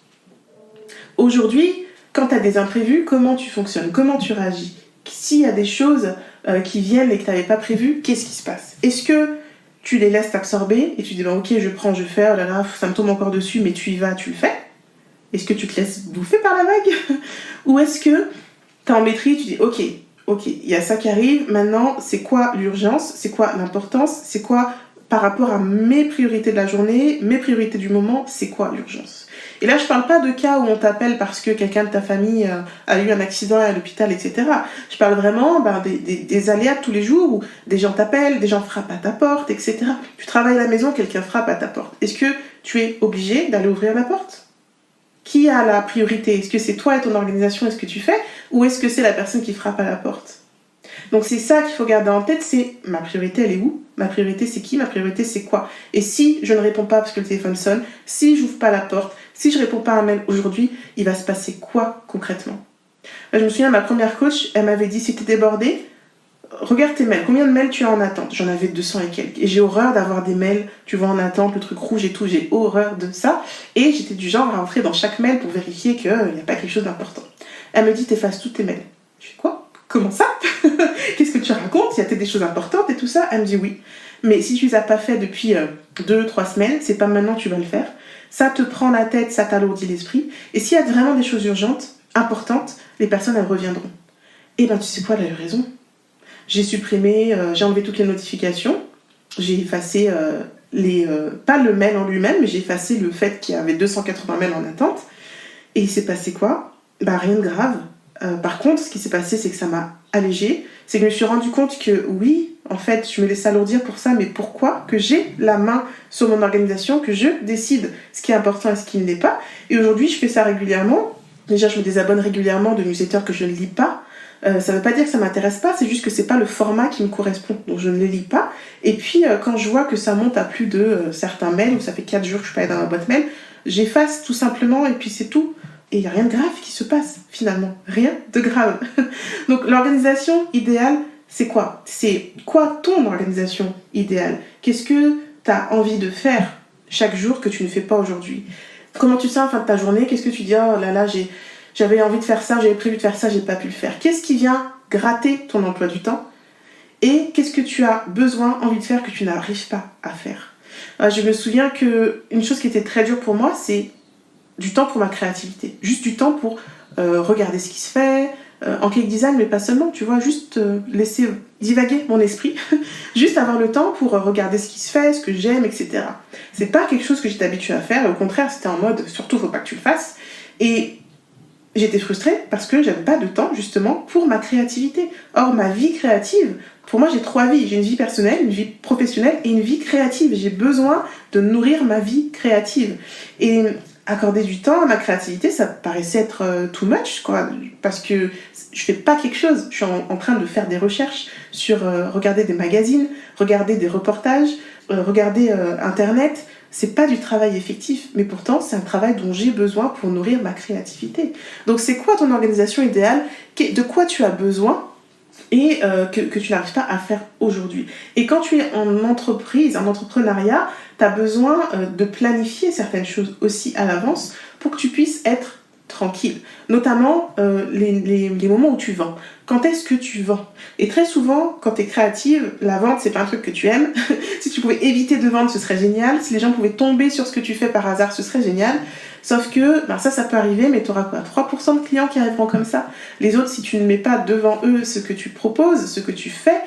Speaker 1: Aujourd'hui, quand tu as des imprévus, comment tu fonctionnes? Comment tu réagis? S'il y a des choses qui viennent et que tu n'avais pas prévues, qu'est-ce qui se passe? Est-ce que tu les laisses t'absorber et tu dis bah, ok, je prends, je fais, oh là là, ça me tombe encore dessus, mais tu y vas, tu le fais? Est-ce que tu te laisses bouffer par la vague? Ou est-ce que tu es en maîtrise, tu dis ok, il y a ça qui arrive, maintenant c'est quoi l'urgence? C'est quoi l'importance? C'est quoi par rapport à mes priorités de la journée, mes priorités du moment, c'est quoi l'urgence? Et là, je parle pas de cas où on t'appelle parce que quelqu'un de ta famille a eu un accident à l'hôpital, etc. Je parle vraiment des aléas de tous les jours où des gens t'appellent, des gens frappent à ta porte, etc. Tu travailles à la maison, quelqu'un frappe à ta porte. Est-ce que tu es obligé d'aller ouvrir la porte? Qui a la priorité? Est-ce que c'est toi et ton organisation et ce que tu fais? Ou est-ce que c'est la personne qui frappe à la porte? Donc c'est ça qu'il faut garder en tête, c'est ma priorité elle est où? Ma priorité c'est qui? Ma priorité c'est quoi? Et si je ne réponds pas parce que le téléphone sonne, si j'ouvre pas la porte, si je réponds pas à un mail aujourd'hui, il va se passer quoi concrètement? Je me souviens, ma première coach, elle m'avait dit si t'es débordée, regarde tes mails, combien de mails tu as en attente? J'en avais 200 et quelques. Et j'ai horreur d'avoir des mails, tu vois, en attente, le truc rouge et tout, j'ai horreur de ça. Et j'étais du genre à rentrer dans chaque mail pour vérifier qu'il n'y a pas quelque chose d'important. Elle me dit t'effaces tous tes mails. Je fais quoi? Comment ça? Qu'est-ce que tu racontes? Il y a peut-être des choses importantes et tout ça? Elle me dit oui. Mais si tu les as pas fait depuis 2-3 semaines, c'est pas maintenant que tu vas le faire. Ça te prend la tête, ça t'alourdit l'esprit. Et s'il y a vraiment des choses urgentes, importantes, les personnes, elles reviendront. Et ben tu sais quoi, elle a eu raison. J'ai supprimé, j'ai enlevé toutes les notifications. J'ai effacé pas le mail en lui-même, mais j'ai effacé le fait qu'il y avait 280 mails en attente. Et il s'est passé quoi? Bah rien de grave. Par contre, ce qui s'est passé, c'est que ça m'a allégée. C'est que je me suis rendu compte que oui, en fait, je me laisse alourdir pour ça, mais pourquoi? Que j'ai la main sur mon organisation, que je décide ce qui est important et ce qui ne l'est pas. Et aujourd'hui, je fais ça régulièrement. Déjà, je me désabonne régulièrement de newsletters que je ne lis pas. Ça veut pas dire que ça m'intéresse pas, c'est juste que c'est pas le format qui me correspond, donc je ne les lis pas. Et puis, quand je vois que ça monte à plus de certains mails, où ça fait 4 jours que je suis pas allée dans ma boîte mail, j'efface tout simplement et puis c'est tout. Et il n'y a rien de grave qui se passe, finalement. Rien de grave. Donc, l'organisation idéale, c'est quoi? C'est quoi ton organisation idéale? Qu'est-ce que tu as envie de faire chaque jour que tu ne fais pas aujourd'hui? Comment tu te sens à la fin de ta journée? Qu'est-ce que tu dis? Oh là là, j'avais envie de faire ça, j'avais prévu de faire ça, j'ai pas pu le faire. Qu'est-ce qui vient gratter ton emploi du temps? Et qu'est-ce que tu as besoin, envie de faire que tu n'arrives pas à faire? Je me souviens qu'une chose qui était très dure pour moi, c'est du temps pour ma créativité. Juste du temps pour regarder ce qui se fait, en cake design, mais pas seulement, tu vois, juste laisser divaguer mon esprit, juste avoir le temps pour regarder ce qui se fait, ce que j'aime, etc. C'est pas quelque chose que j'étais habituée à faire, au contraire, c'était en mode, surtout, faut pas que tu le fasses. Et j'étais frustrée parce que j'avais pas de temps, justement, pour ma créativité. Or, ma vie créative, pour moi, j'ai 3 vies. J'ai une vie personnelle, une vie professionnelle et une vie créative. J'ai besoin de nourrir ma vie créative. Et accorder du temps à ma créativité, ça paraissait être too much, quoi, parce que je fais pas quelque chose. Je suis en train de faire des recherches sur regarder des magazines, regarder des reportages, regarder Internet. c'est pas du travail effectif, mais pourtant c'est un travail dont j'ai besoin pour nourrir ma créativité. Donc c'est quoi ton organisation idéale? De quoi tu as besoin et que tu n'arrives pas à faire aujourd'hui? Et quand tu es en entreprise, en entrepreneuriat, tu as besoin de planifier certaines choses aussi à l'avance pour que tu puisses être tranquille. Notamment les moments où tu vends. Quand est-ce que tu vends? Et très souvent, quand tu es créative, la vente, c'est pas un truc que tu aimes. Si tu pouvais éviter de vendre, ce serait génial. Si les gens pouvaient tomber sur ce que tu fais par hasard, ce serait génial. Sauf que ça peut arriver, mais tu auras quoi? 3% de clients qui arriveront comme ça. Les autres, si tu ne mets pas devant eux ce que tu proposes, ce que tu fais,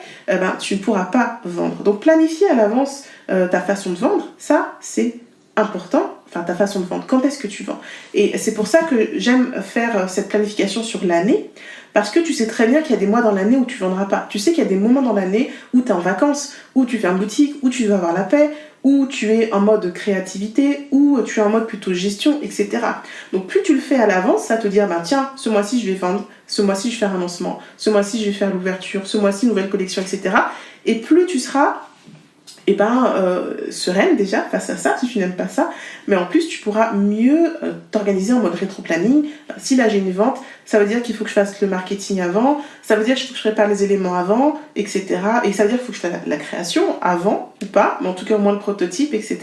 Speaker 1: tu ne pourras pas vendre. Donc planifier à l'avance ta façon de vendre, ça, c'est important. Enfin, ta façon de vendre. Quand est-ce que tu vends? Et c'est pour ça que j'aime faire cette planification sur l'année, parce que tu sais très bien qu'il y a des mois dans l'année où tu vendras pas. Tu sais qu'il y a des moments dans l'année où tu es en vacances, où tu fermes boutique, où tu veux avoir la paix, où tu es en mode créativité, où tu es en mode plutôt gestion, etc. Donc plus tu le fais à l'avance, ça te dire, tiens, ce mois-ci je vais vendre, ce mois-ci je vais faire un lancement, ce mois-ci je vais faire l'ouverture, ce mois-ci nouvelle collection, etc. Et plus tu seras sereine déjà face à ça, si tu n'aimes pas ça, mais en plus tu pourras mieux t'organiser en mode rétro-planning. Si là j'ai une vente, ça veut dire qu'il faut que je fasse le marketing avant, ça veut dire que je prépare les éléments avant, etc. Et ça veut dire qu'il faut que je fasse la création avant ou pas, mais en tout cas au moins le prototype, etc.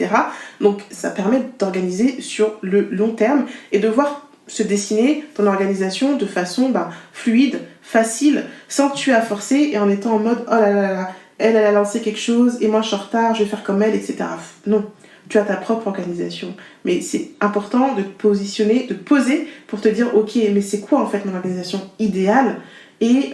Speaker 1: Donc ça permet d'organiser sur le long terme et de voir se dessiner ton organisation de façon fluide, facile, sans que tu aies à forcer et en étant en mode oh là là là, elle a lancé quelque chose et moi je suis en retard, je vais faire comme elle, etc. Non, tu as ta propre organisation. Mais c'est important de te positionner, de te poser pour te dire ok, mais c'est quoi en fait mon organisation idéale? Et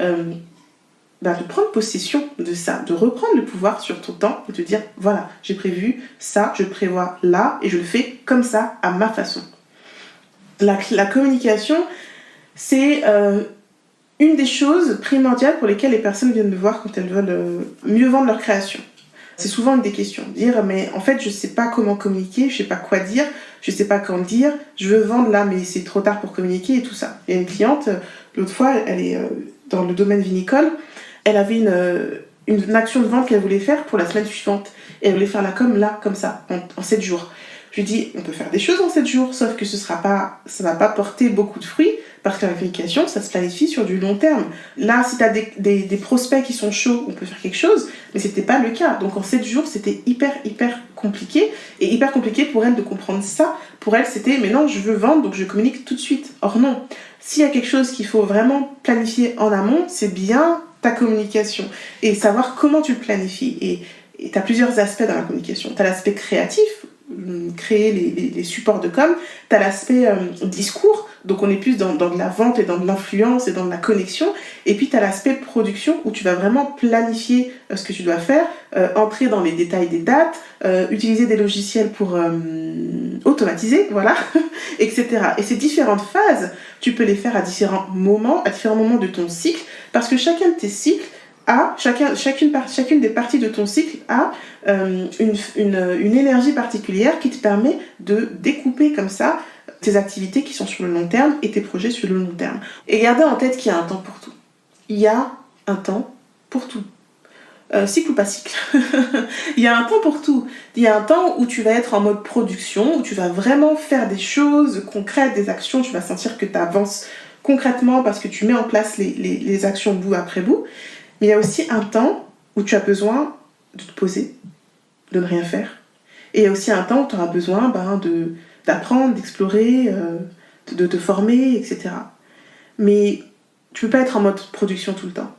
Speaker 1: de prendre possession de ça, de reprendre le pouvoir sur ton temps et te dire voilà, j'ai prévu ça, je prévois là et je le fais comme ça, à ma façon. La communication, c'est une des choses primordiales pour lesquelles les personnes viennent me voir quand elles veulent mieux vendre leur création. C'est souvent une des questions. Dire, mais en fait, je sais pas comment communiquer, je sais pas quoi dire, je sais pas quand dire, je veux vendre là, mais c'est trop tard pour communiquer et tout ça. Il y a une cliente, l'autre fois, elle est dans le domaine vinicole, elle avait une action de vente qu'elle voulait faire pour la semaine suivante. Et elle voulait faire la com là, comme ça, en 7 jours. Je lui dis, on peut faire des choses en 7 jours, sauf que ça va pas porter beaucoup de fruits, parce que la communication, ça se planifie sur du long terme. Là, si tu as des prospects qui sont chauds, on peut faire quelque chose, mais c'était pas le cas. Donc en 7 jours, c'était hyper compliqué, et hyper compliqué pour elle de comprendre ça. Pour elle, c'était, mais non, je veux vendre, donc je communique tout de suite. Or non, s'il y a quelque chose qu'il faut vraiment planifier en amont, c'est bien ta communication, et savoir comment tu le planifies. Et tu as plusieurs aspects dans la communication. Tu as l'aspect créatif, créer les supports de com, tu as l'aspect discours, donc on est plus dans de la vente et dans de l'influence et dans de la connexion, et puis tu as l'aspect production où tu vas vraiment planifier ce que tu dois faire, entrer dans les détails des dates, utiliser des logiciels pour automatiser, voilà, etc. Et ces différentes phases, tu peux les faire à différents moments de ton cycle, parce que chacun de tes cycles chacune des parties de ton cycle a une énergie particulière qui te permet de découper comme ça tes activités qui sont sur le long terme et tes projets sur le long terme. Et gardez en tête qu'il y a un temps pour tout. Il y a un temps pour tout. Cycle ou pas cycle. Il y a un temps pour tout. Il y a un temps où tu vas être en mode production, où tu vas vraiment faire des choses concrètes, des actions, tu vas sentir que tu avances concrètement parce que tu mets en place les actions bout après bout. Mais il y a aussi un temps où tu as besoin de te poser, de ne rien faire. Et il y a aussi un temps où tu auras besoin d'apprendre, d'explorer, de te former, etc. Mais tu ne peux pas être en mode production tout le temps,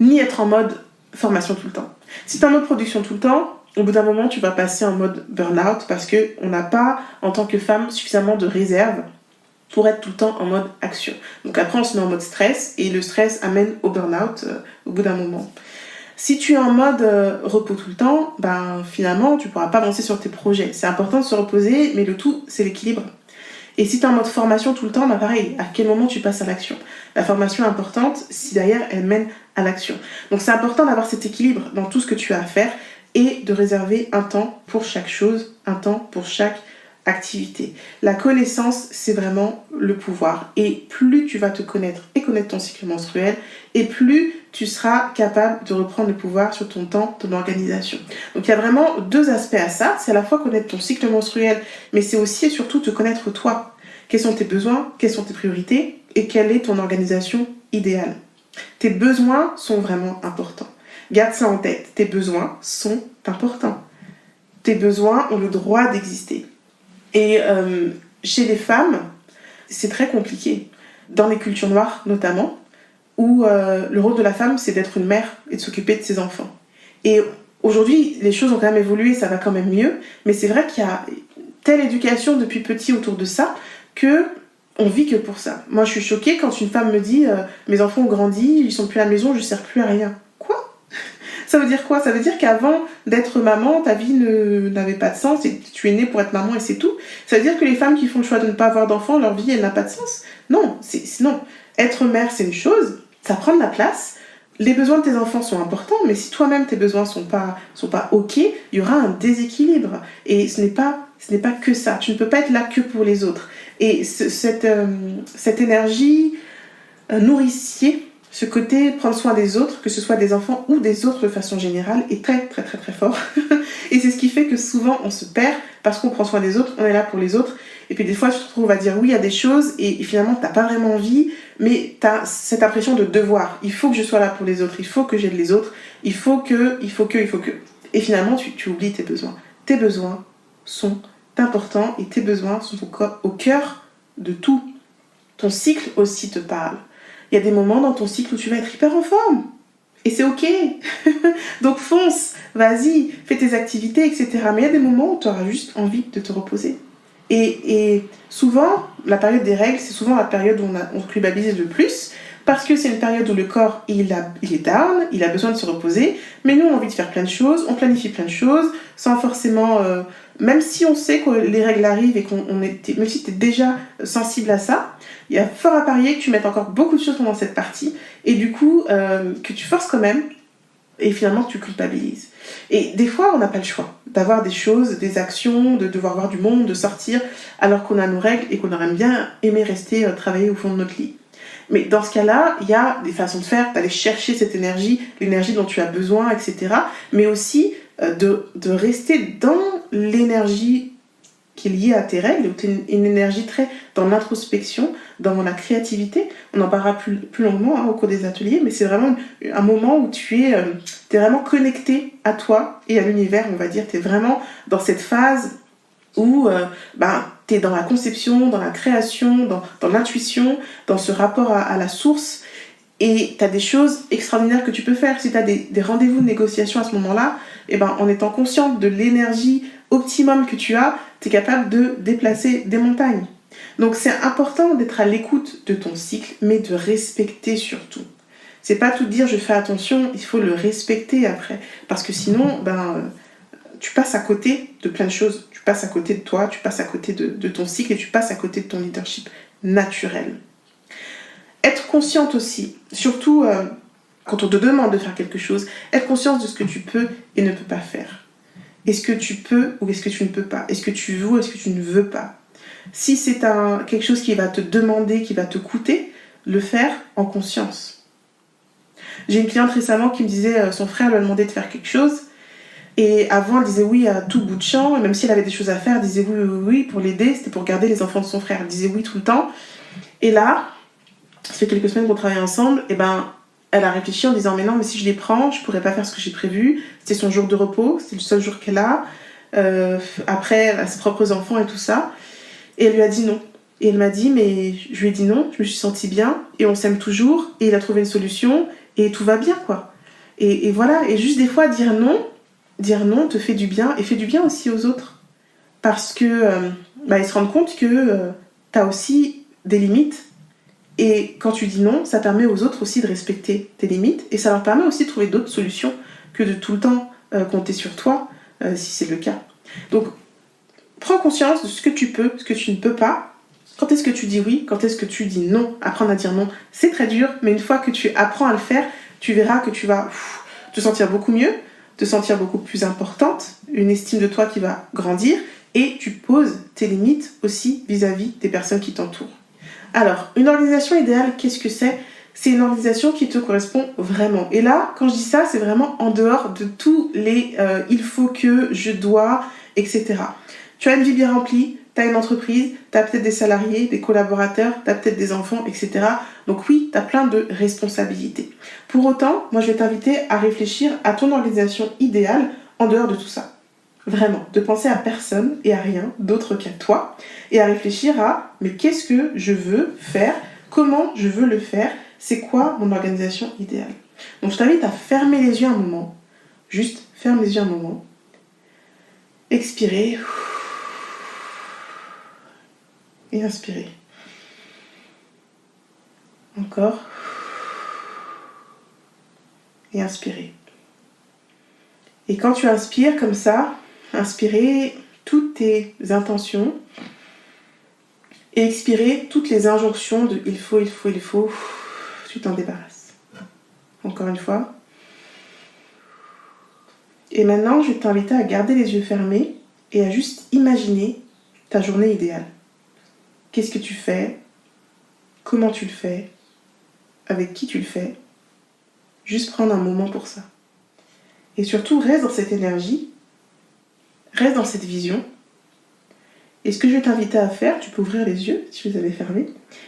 Speaker 1: ni être en mode formation tout le temps. Si tu es en mode production tout le temps, au bout d'un moment, tu vas passer en mode burn-out parce qu'on n'a pas, en tant que femme, suffisamment de réserve pour être tout le temps en mode action. Donc après, on se met en mode stress, et le stress amène au burn-out au bout d'un moment. Si tu es en mode repos tout le temps, finalement, tu ne pourras pas avancer sur tes projets. C'est important de se reposer, mais le tout, c'est l'équilibre. Et si tu es en mode formation tout le temps, pareil, à quel moment tu passes à l'action? La formation est importante si derrière, elle mène à l'action. Donc c'est important d'avoir cet équilibre dans tout ce que tu as à faire et de réserver un temps pour chaque chose, un temps pour chaque activité. La connaissance, c'est vraiment le pouvoir. Et plus tu vas te connaître et connaître ton cycle menstruel, et plus tu seras capable de reprendre le pouvoir sur ton temps, ton organisation. Donc il y a vraiment 2 aspects à ça. C'est à la fois connaître ton cycle menstruel, mais c'est aussi et surtout te connaître toi. Quels sont tes besoins, quelles sont tes priorités et quelle est ton organisation idéale. Tes besoins sont vraiment importants. Garde ça en tête. Tes besoins sont importants. Tes besoins ont le droit d'exister. Et chez les femmes, c'est très compliqué. Dans les cultures noires notamment, où le rôle de la femme, c'est d'être une mère et de s'occuper de ses enfants. Et aujourd'hui, les choses ont quand même évolué, ça va quand même mieux, mais c'est vrai qu'il y a telle éducation depuis petit autour de ça, qu'on vit que pour ça. Moi, je suis choquée quand une femme me dit « Mes enfants ont grandi, ils sont plus à la maison, je ne sers plus à rien. » Quoi ? Ça veut dire quoi ? Ça veut dire qu'avant d'être maman, ta vie n'avait pas de sens et tu es née pour être maman et c'est tout. Ça veut dire que les femmes qui font le choix de ne pas avoir d'enfants, leur vie, elle n'a pas de sens. Non, non. Être mère, c'est une chose, ça prend de la place. Les besoins de tes enfants sont importants, mais si toi-même tes besoins sont pas OK, il y aura un déséquilibre. Et ce n'est pas que ça. Tu ne peux pas être là que pour les autres. Et cette énergie nourricier, ce côté prendre soin des autres, que ce soit des enfants ou des autres de façon générale, est très très très très fort. Et c'est ce qui fait que souvent on se perd parce qu'on prend soin des autres, on est là pour les autres. Et puis des fois tu te retrouves à dire oui à des choses et finalement t'as pas vraiment envie, mais t'as cette impression de devoir. Il faut que je sois là pour les autres, il faut que j'aide les autres, il faut que. Et finalement tu oublies tes besoins. Tes besoins sont importants et tes besoins sont au cœur de tout. Ton cycle aussi te parle. Il y a des moments dans ton cycle où tu vas être hyper en forme. Et c'est ok. Donc fonce, vas-y, fais tes activités, etc. Mais il y a des moments où tu auras juste envie de te reposer. Et souvent, la période des règles, c'est souvent la période où on culpabilise le plus, parce que c'est une période où le corps, il est down, il a besoin de se reposer, mais nous, on a envie de faire plein de choses, on planifie plein de choses, sans forcément... même si on sait que les règles arrivent et même si tu es déjà sensible à ça, il y a fort à parier que tu mettes encore beaucoup de choses pendant cette partie, et du coup, que tu forces quand même, et finalement tu culpabilises. Et des fois, on n'a pas le choix d'avoir des choses, des actions, de devoir voir du monde, de sortir, alors qu'on a nos règles et qu'on aurait bien aimé rester travailler au fond de notre lit. Mais dans ce cas-là, il y a des façons de faire, d'aller chercher cette énergie, l'énergie dont tu as besoin, etc. Mais aussi de rester dans l'énergie qui est liée à tes règles, une énergie très dans l'introspection, dans la créativité. On en parlera plus longuement au cours des ateliers, mais c'est vraiment un moment où tu es vraiment connecté à toi et à l'univers, on va dire. Tu es vraiment dans cette phase où tu es dans la conception, dans la création, dans l'intuition, dans ce rapport à la source. Et tu as des choses extraordinaires que tu peux faire. Si tu as des rendez-vous de négociation à ce moment-là, en étant consciente de l'énergie optimum que tu as, tu es capable de déplacer des montagnes. Donc c'est important d'être à l'écoute de ton cycle, mais de respecter surtout. C'est pas tout dire je fais attention, il faut le respecter après. Parce que sinon, tu passes à côté de plein de choses. Tu passes à côté de toi, tu passes à côté de ton cycle et tu passes à côté de ton leadership naturel. Être consciente aussi, surtout quand on te demande de faire quelque chose, être consciente de ce que tu peux et ne peux pas faire. Est-ce que tu peux ou est-ce que tu ne peux pas ? Est-ce que tu veux ou est-ce que tu ne veux pas ? Si c'est quelque chose qui va te demander, qui va te coûter, le faire en conscience. J'ai une cliente récemment qui me disait son frère lui a demandé de faire quelque chose et avant elle disait oui à tout bout de champ et même si elle avait des choses à faire, elle disait oui pour l'aider, c'était pour garder les enfants de son frère. Elle disait oui tout le temps. Et là, ça fait quelques semaines qu'on travaille ensemble, elle a réfléchi en disant mais non, mais si je les prends, je pourrais pas faire ce que j'ai prévu. C'était son jour de repos, c'est le seul jour qu'elle a. Après, elle a ses propres enfants et tout ça. Et elle lui a dit non. Et elle m'a dit, mais je lui ai dit non, je me suis sentie bien, et on s'aime toujours, et il a trouvé une solution, et tout va bien, quoi. Et voilà, et juste des fois, dire non te fait du bien, et fait du bien aussi aux autres. Parce que ils se rendent compte que t'as aussi des limites, et quand tu dis non, ça permet aux autres aussi de respecter tes limites, et ça leur permet aussi de trouver d'autres solutions que de tout le temps compter sur toi, si c'est le cas. Donc, prends conscience de ce que tu peux, ce que tu ne peux pas. Quand est-ce que tu dis oui, quand est-ce que tu dis non. Apprendre à dire non, c'est très dur, mais une fois que tu apprends à le faire, tu verras que tu vas te sentir beaucoup mieux, te sentir beaucoup plus importante, une estime de toi qui va grandir, et tu poses tes limites aussi vis-à-vis des personnes qui t'entourent. Alors, une organisation idéale, qu'est-ce que c'est ? c'est une organisation qui te correspond vraiment. Et là, quand je dis ça, c'est vraiment en dehors de tous les il faut que, je dois, etc. Tu as une vie bien remplie, tu as une entreprise, tu as peut-être des salariés, des collaborateurs, tu as peut-être des enfants, etc. Donc oui, tu as plein de responsabilités. Pour autant, moi je vais t'inviter à réfléchir à ton organisation idéale en dehors de tout ça. Vraiment, de penser à personne et à rien d'autre qu'à toi et à réfléchir à mais qu'est-ce que je veux faire, comment je veux le faire, c'est quoi mon organisation idéale. Donc je t'invite à fermer les yeux un moment, juste ferme les yeux un moment, expirer et inspirer. Encore et inspirer. Et quand tu inspires comme ça, inspirer toutes tes intentions et expirer toutes les injonctions de il faut, tu t'en débarrasses. Encore une fois. Et maintenant, je vais t'inviter à garder les yeux fermés et à juste imaginer ta journée idéale. Qu'est-ce que tu fais? Comment tu le fais? Avec qui tu le fais? Juste prendre un moment pour ça. Et surtout, reste dans cette énergie, reste dans cette vision. Et ce que je vais t'inviter à faire, tu peux ouvrir les yeux si je les avais fermés,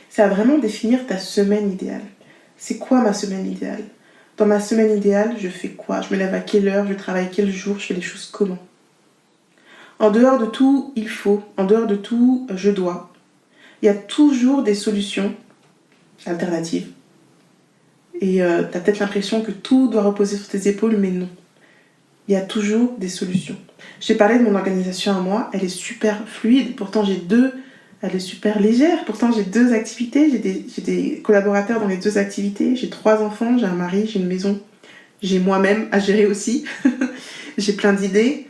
Speaker 1: c'est à vraiment définir ta semaine idéale. C'est quoi ma semaine idéale? Dans ma semaine idéale, je fais quoi? Je me lève à quelle heure? Je travaille quel jour? Je fais les choses comment? En dehors de tout, il faut. En dehors de tout, je dois. Il y a toujours des solutions alternatives. Et tu as peut-être l'impression que tout doit reposer sur tes épaules, mais non. Il y a toujours des solutions. J'ai parlé de mon organisation à moi, elle est super fluide, pourtant elle est super légère, pourtant j'ai 2 activités, j'ai des collaborateurs dans les 2 activités, j'ai 3 enfants, j'ai un mari, j'ai une maison, j'ai moi-même à gérer aussi, j'ai plein d'idées,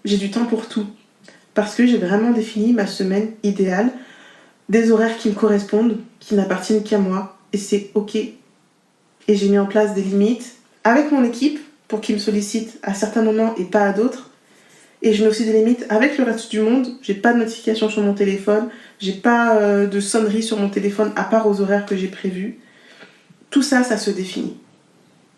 Speaker 1: j'ai du temps pour tout. Parce que j'ai vraiment défini ma semaine idéale, des horaires qui me correspondent, qui n'appartiennent qu'à moi, et c'est ok. Et j'ai mis en place des limites avec mon équipe, pour qu'ils me sollicitent à certains moments et pas à d'autres. Et je mets aussi des limites avec le reste du monde. J'ai pas de notification sur mon téléphone, j'ai pas de sonnerie sur mon téléphone à part aux horaires que j'ai prévus. Tout ça, ça se définit.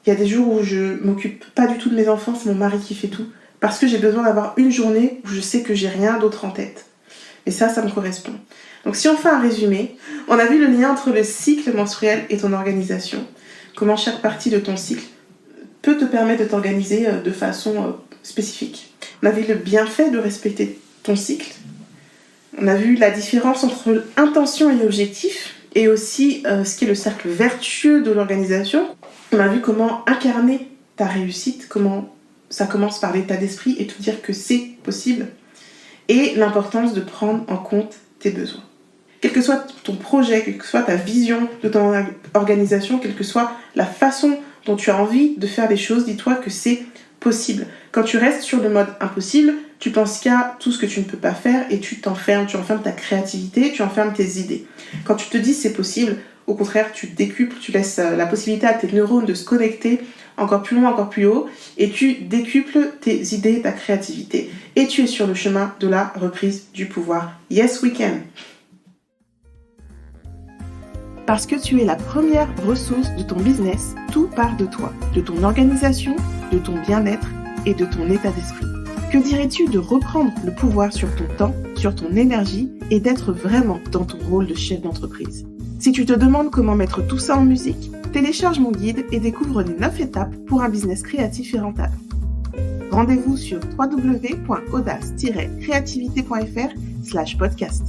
Speaker 1: Il y a des jours où je m'occupe pas du tout de mes enfants, c'est mon mari qui fait tout. Parce que j'ai besoin d'avoir une journée où je sais que j'ai rien d'autre en tête. Et ça me correspond. Donc si on fait un résumé, on a vu le lien entre le cycle menstruel et ton organisation. Comment chaque partie de ton cycle peut te permettre de t'organiser de façon spécifique. On a vu le bienfait de respecter ton cycle. On a vu la différence entre intention et objectif et aussi ce qui est le cercle vertueux de l'organisation. On a vu comment incarner ta réussite, comment ça commence par l'état d'esprit et te dire que c'est possible et l'importance de prendre en compte tes besoins. Quel que soit ton projet, quelle que soit ta vision de ton organisation, quelle que soit la façon dont tu as envie de faire les choses, dis-toi que c'est possible. Quand tu restes sur le mode impossible, tu penses qu'à tout ce que tu ne peux pas faire et tu enfermes ta créativité, tu enfermes tes idées. Quand tu te dis c'est possible, au contraire, tu décuples, tu laisses la possibilité à tes neurones de se connecter encore plus loin, encore plus haut et tu décuples tes idées, ta créativité. Et tu es sur le chemin de la reprise du pouvoir. Yes, we can! Parce que tu es la première ressource de ton business, tout part de toi, de ton organisation, de ton bien-être et de ton état d'esprit. Que dirais-tu de reprendre le pouvoir sur ton temps, sur ton énergie et d'être vraiment dans ton rôle de chef d'entreprise? Si tu te demandes comment mettre tout ça en musique, télécharge mon guide et découvre les 9 étapes pour un business créatif et rentable. Rendez-vous sur www.audace-creativité.fr/podcast.